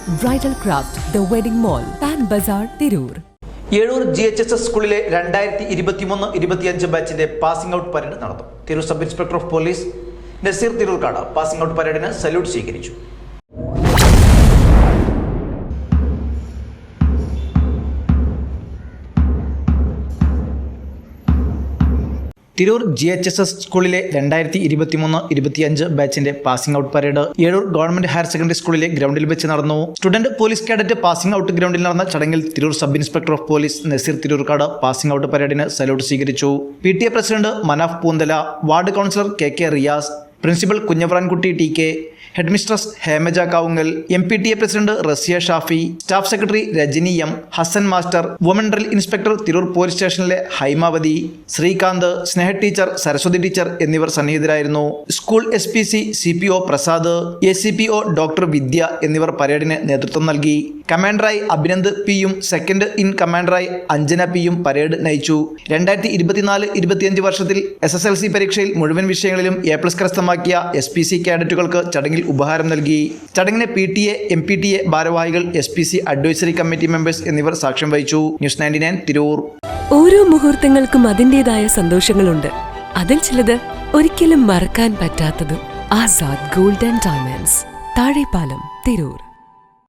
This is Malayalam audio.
Bridal Craft, The Wedding Mall, Pan Bazaar, Tirur. Ezhur GHSS സ്കൂളിലെ 2023-25 ബാച്ചിന്റെ പാസിംഗ് ഔട്ട് പരേഡ് നടന്നു. Tirur sub inspector of police Naseer Tirurkad passing out പരേഡിന് സല്യൂട്ട് സ്വീകരിച്ചു. തിരൂർ GHSS സ്കൂളിലെ 2023-25 ബാച്ചിന്റെ passing out parade Ezhur government higher secondary സ്കൂളിലെ ഗ്രൗണ്ടിൽ വെച്ച് നടന്നു. Student police cadet passing out ഗ്രൗണ്ടിൽ നടന്ന ചടങ്ങിൽ Tirur sub inspector of police Naseer Tirurkad passing out പരേഡിന് സല്യൂട്ട് സ്വീകരിച്ചു. PTA president Manaf Poonthala, ward councillor KK Riyas, principal Kunhavrankutty TK, head mistress Hemaja Kavungal, MPTA president Raziya Shafi, staff secretary Rajani M, Hasan master, woman drill inspector Tirur police സ്റ്റേഷനിലെ ഹൈമാവതി, ശ്രീകാന്ത്, സ്നേഹ ടീച്ചർ, സരസ്വതി ടീച്ചർ എന്നിവർ സന്നിഹിതരായിരുന്നു. School SPC CPO Prasad, ACPO doctor Vidya എന്നിവർ പരേഡിന് നേതൃത്വം നൽകി. കമാൻഡറായി അഭിനന്ദ് P-യും സെക്കൻഡ് ഇൻ കമാൻഡറായി അഞ്ജന P-യും പരേഡ് നയിച്ചു. 2024-25 വർഷത്തിൽ SSLC പരീക്ഷയിൽ മുഴുവൻ വിഷയങ്ങളിലും A+ കരസ്ഥമാക്കിയ SPC കാഡറ്റുകൾക്ക് ചടങ്ങിൽ ഉപഹാരം നൽകി. ചടങ്ങിന് PTA, MPTA ഭാരവാഹികൾ, SPC അഡ്വൈസറി കമ്മിറ്റി മെമ്പേഴ്സ് എന്നിവർ സാക്ഷ്യം വഹിച്ചു. ന്യൂസ് 99 തിരൂർ. ഓരോ മുഹൂർത്തങ്ങൾക്കും അതിൻ്റെതായ സന്തോഷങ്ങളുണ്ട്. അതിൽ ചിലത് ഒരിക്കലും മറക്കാൻ പറ്റാത്തതും. Azad gold and diamonds, Thazhepalam, Tirur.